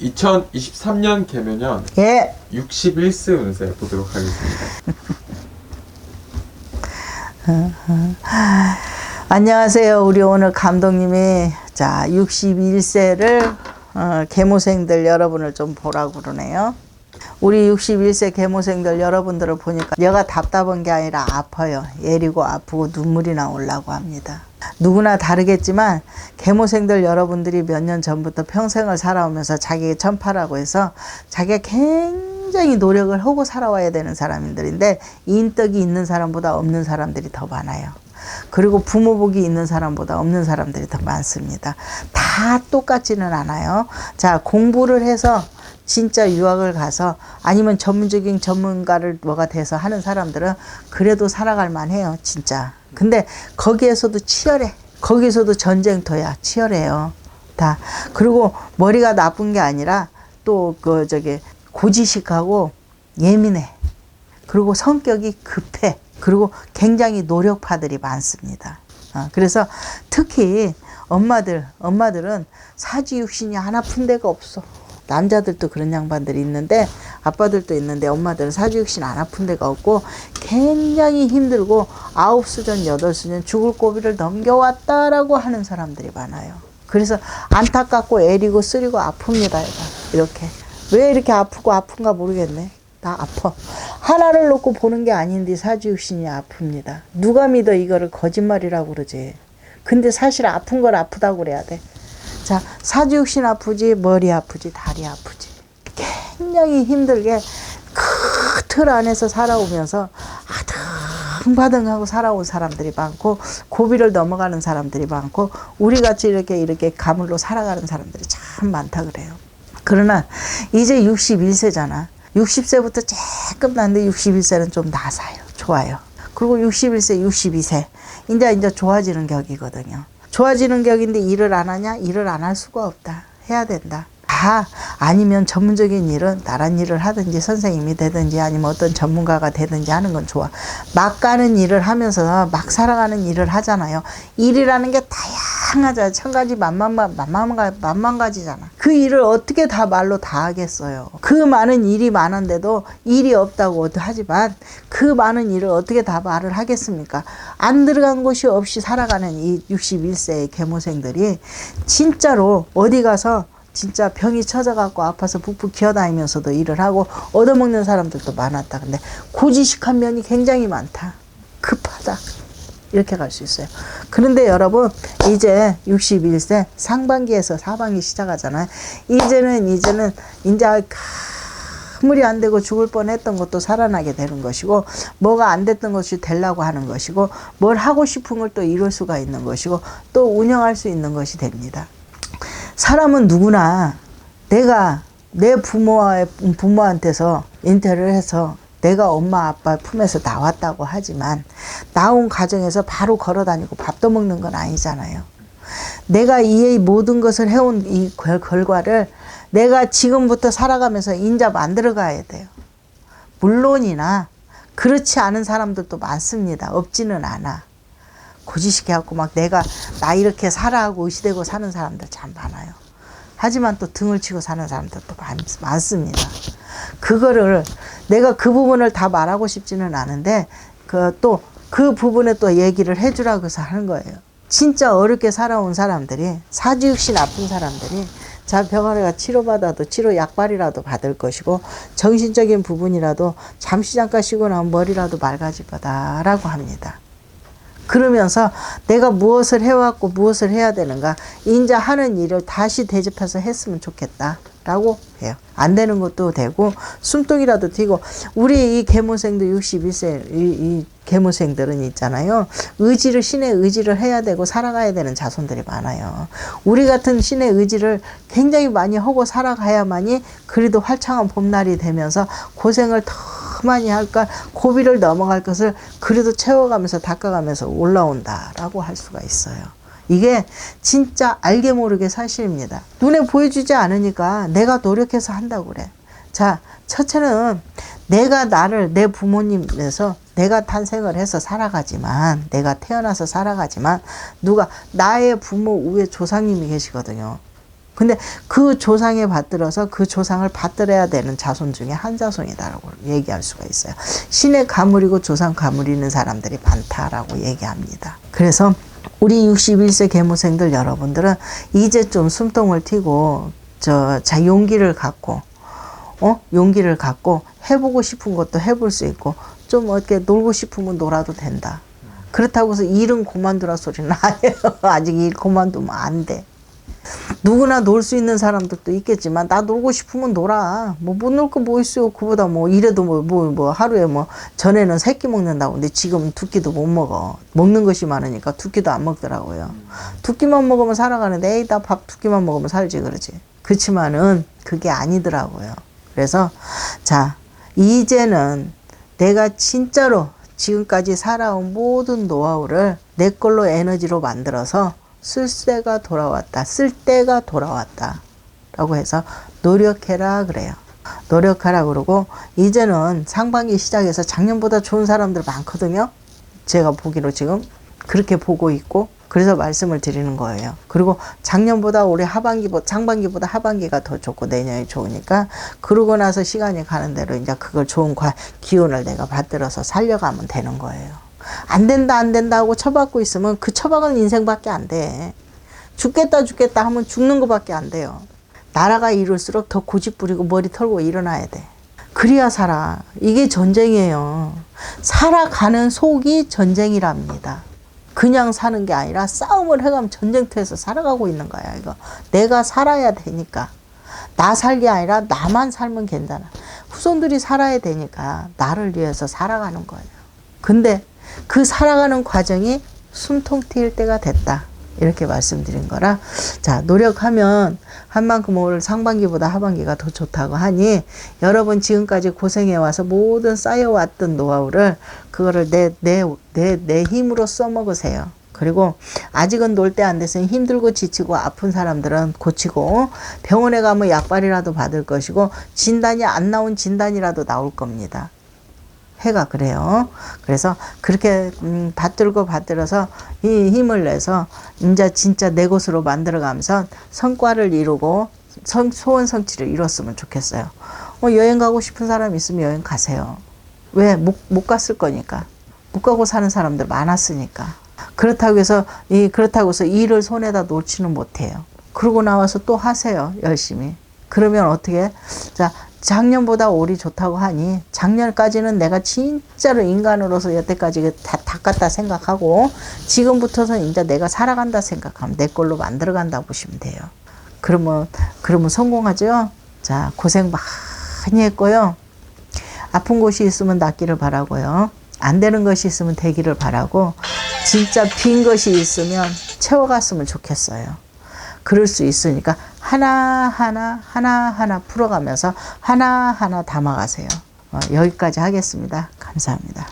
2023년 개묘년 예. 61세 운세 보도록 하겠습니다. 안녕하세요. 우리 오늘 감독님이 자 61세를 계모생들 여러분을 좀 보라고 그러네요. 우리 61세 계모생들 여러분들을 보니까 여가 답답한 게 아니라 아파요. 애리고 아프고 눈물이 나오려고 합니다. 누구나 다르겠지만 계모생들 여러분들이 몇 년 전부터 평생을 살아오면서 자기의 천파라고 해서 자기가 굉장히 노력을 하고 살아와야 되는 사람들인데 인덕이 있는 사람보다 없는 사람들이 더 많아요. 그리고 부모복이 있는 사람보다 없는 사람들이 더 많습니다. 다 똑같지는 않아요. 자, 공부를 해서 진짜 유학을 가서 아니면 전문적인 전문가를 뭐가 돼서 하는 사람들은 그래도 살아갈 만해요, 진짜. 근데 거기에서도 치열해. 거기서도 전쟁터야. 치열해요. 다. 그리고 머리가 나쁜 게 아니라 또 고지식하고 예민해. 그리고 성격이 급해. 그리고 굉장히 노력파들이 많습니다. 그래서 특히 엄마들은 사지육신이 안 아픈 데가 없어. 남자들도 그런 양반들이 있는데 아빠들도 있는데 엄마들은 사지육신 안 아픈 데가 없고 굉장히 힘들고 9수전 8수전 죽을 고비를 넘겨왔다라고 하는 사람들이 많아요. 그래서 안타깝고 애리고 쓰리고 아픕니다. 이렇게 왜 이렇게 아프고 아픈가 모르겠네. 나 아파. 하나를 놓고 보는 게 아닌데 사지육신이 아픕니다. 누가 믿어 이거를 거짓말이라고 그러지. 근데 사실 아픈 걸 아프다고 그래야 돼. 자, 사지육신 아프지, 머리 아프지, 다리 아프지. 굉장히 힘들게 그 틀 안에서 살아오면서 아등바등하고 살아온 사람들이 많고 고비를 넘어가는 사람들이 많고 우리같이 이렇게 가물로 살아가는 사람들이 참 많다 그래요. 그러나 이제 61세잖아. 60세부터 조금 났는데 61세는 좀 나사요. 좋아요. 그리고 61세, 62세 이제 좋아지는 격이거든요. 좋아지는 격인데 일을 안 하냐? 일을 안 할 수가 없다. 해야 된다. 아니면 전문적인 일은 다른 일을 하든지 선생님이 되든지 아니면 어떤 전문가가 되든지 하는 건 좋아. 막 가는 일을 하면서 막 살아가는 일을 하잖아요. 일이라는 게 다양하잖아. 천가지 만만 가지잖아. 그 일을 어떻게 다 말로 다 하겠어요. 그 많은 일이 많은데도 일이 없다고 하지만 그 많은 일을 어떻게 다 말을 하겠습니까? 안 들어간 곳이 없이 살아가는 이 61세의 계모생들이 진짜로 어디 가서 진짜 병이 쳐져갖고 아파서 푹푹 기어다니면서도 일을 하고 얻어먹는 사람들도 많았다. 근데 고지식한 면이 굉장히 많다. 급하다. 이렇게 갈 수 있어요. 그런데 여러분 이제 61세 상반기에서 하반기 시작하잖아요. 이제는 이제 아무리 안 되고 죽을 뻔했던 것도 살아나게 되는 것이고 뭐가 안 됐던 것이 되려고 하는 것이고 뭘 하고 싶은 걸 또 이룰 수가 있는 것이고 또 운영할 수 있는 것이 됩니다. 사람은 누구나 내가 내 부모한테서 잉태를 해서 내가 엄마 아빠 품에서 나왔다고 하지만 나온 가정에서 바로 걸어다니고 밥도 먹는 건 아니잖아요. 내가 이 모든 것을 해온 이 결과를 내가 지금부터 살아가면서 인자 만들어 가야 돼요. 물론이나 그렇지 않은 사람들도 많습니다. 없지는 않아. 고지식해갖고 막 나 이렇게 살아 하고 의시되고 사는 사람들 참 많아요. 하지만 또 등을 치고 사는 사람들도 많습니다. 그거를 내가 그 부분을 다 말하고 싶지는 않은데 그 부분에 또 얘기를 해주라고 해서 하는 거예요. 진짜 어렵게 살아온 사람들이 사지육신 아픈 사람들이 자 병원에 가 치료받아도 치료 약발이라도 받을 것이고 정신적인 부분이라도 잠시 잠깐 쉬고 나면 머리라도 맑아질 거다라고 합니다. 그러면서 내가 무엇을 해왔고 무엇을 해야 되는가 이제 하는 일을 다시 대접해서 했으면 좋겠다라고 해요. 안 되는 것도 되고 숨통이라도 튀고 우리 이 계모생들 61세 이 계모생들은 있잖아요. 신의 의지를 해야 되고 살아가야 되는 자손들이 많아요. 우리 같은 신의 의지를 굉장히 많이 하고 살아가야만이 그래도 활창한 봄날이 되면서 고생을 더 많이 할까 고비를 넘어갈 것을 그래도 채워가면서 닦아가면서 올라온다라고 할 수가 있어요. 이게 진짜 알게 모르게 사실입니다. 눈에 보여주지 않으니까 내가 노력해서 한다고 그래. 자, 첫째는 내가 내 부모님에서 내가 탄생을 해서 살아가지만 내가 태어나서 살아가지만 나의 부모 위에 조상님이 계시거든요. 근데 그 조상에 받들어서 그 조상을 받들어야 되는 자손 중에 한 자손이다라고 얘기할 수가 있어요. 신의 가물이고 조상 가물이는 사람들이 많다라고 얘기합니다. 그래서 우리 61세 계모생들 여러분들은 이제 좀 숨통을 튀고 용기를 갖고 용기를 갖고 해보고 싶은 것도 해볼 수 있고 좀 이렇게 놀고 싶으면 놀아도 된다. 그렇다고 해서 일은 그만두라 소리는 아니에요. 아직 일 그만두면 안 돼. 누구나 놀 수 있는 사람들도 있겠지만 나 놀고 싶으면 놀아. 뭐 못 놀 거 뭐 있어요. 그보다 뭐 이래도 뭐 하루에 뭐 전에는 3끼 먹는다고 근데 지금 2끼도 못 먹어. 먹는 것이 많으니까 2끼도 안 먹더라고요. 2끼만 먹으면 살아가는데 에이 나 밥 2끼만 먹으면 살지 그러지. 그렇지만은 그게 아니더라고요. 그래서 자 이제는 내가 진짜로 지금까지 살아온 모든 노하우를 내 걸로 에너지로 만들어서 쓸 때가 돌아왔다. 쓸 때가 돌아왔다. 라고 해서 노력해라 그래요. 노력하라 그러고 이제는 상반기 시작해서 작년보다 좋은 사람들 많거든요. 제가 보기로 지금 그렇게 보고 있고 그래서 말씀을 드리는 거예요. 그리고 작년보다 올해 상반기보다 하반기가 더 좋고 내년이 좋으니까 그러고 나서 시간이 가는 대로 이제 그걸 좋은 기운을 내가 받들어서 살려가면 되는 거예요. 안 된다 하고 처박고 있으면 그 처박은 인생밖에 안 돼. 죽겠다 하면 죽는 것밖에 안 돼요. 나라가 이럴수록 더 고집 부리고 머리 털고 일어나야 돼. 그래야 살아. 이게 전쟁이에요. 살아가는 속이 전쟁이랍니다. 그냥 사는 게 아니라 싸움을 해가면 전쟁터에서 살아가고 있는 거야. 이거 내가 살아야 되니까. 나 살기 아니라 나만 살면 괜찮아. 후손들이 살아야 되니까 나를 위해서 살아가는 거예요. 근데 그 살아가는 과정이 숨통 트일 때가 됐다. 이렇게 말씀드린 거라 자 노력하면 한 만큼 올 상반기보다 하반기가 더 좋다고 하니 여러분 지금까지 고생해와서 모든 쌓여왔던 노하우를 그거를 내 힘으로 써먹으세요. 그리고 아직은 놀 때 안 됐으니 힘들고 지치고 아픈 사람들은 고치고 병원에 가면 약발이라도 받을 것이고 진단이 안 나온 진단이라도 나올 겁니다. 해가 그래요. 그래서 그렇게 받들어서 이 힘을 내서 이제 진짜 내 것으로 만들어가면서 성과를 이루고 소원 성취를 이뤘으면 좋겠어요. 여행 가고 싶은 사람 있으면 여행 가세요. 왜? 못 갔을 거니까. 못 가고 사는 사람들 많았으니까. 그렇다고 해서 일을 손에다 놓지는 못해요. 그러고 나와서 또 하세요. 열심히. 그러면 어떻게? 자, 작년보다 올이 좋다고 하니 작년까지는 내가 진짜로 인간으로서 여태까지 다 닦았다 생각하고 지금부터는 이제 내가 살아간다 생각하면 내 걸로 만들어간다 보시면 돼요. 그러면 성공하죠. 자 고생 많이 했고요. 아픈 곳이 있으면 낫기를 바라고요. 안 되는 것이 있으면 되기를 바라고 진짜 빈 것이 있으면 채워갔으면 좋겠어요. 그럴 수 있으니까 하나하나 풀어가면서 하나하나 담아가세요. 여기까지 하겠습니다. 감사합니다.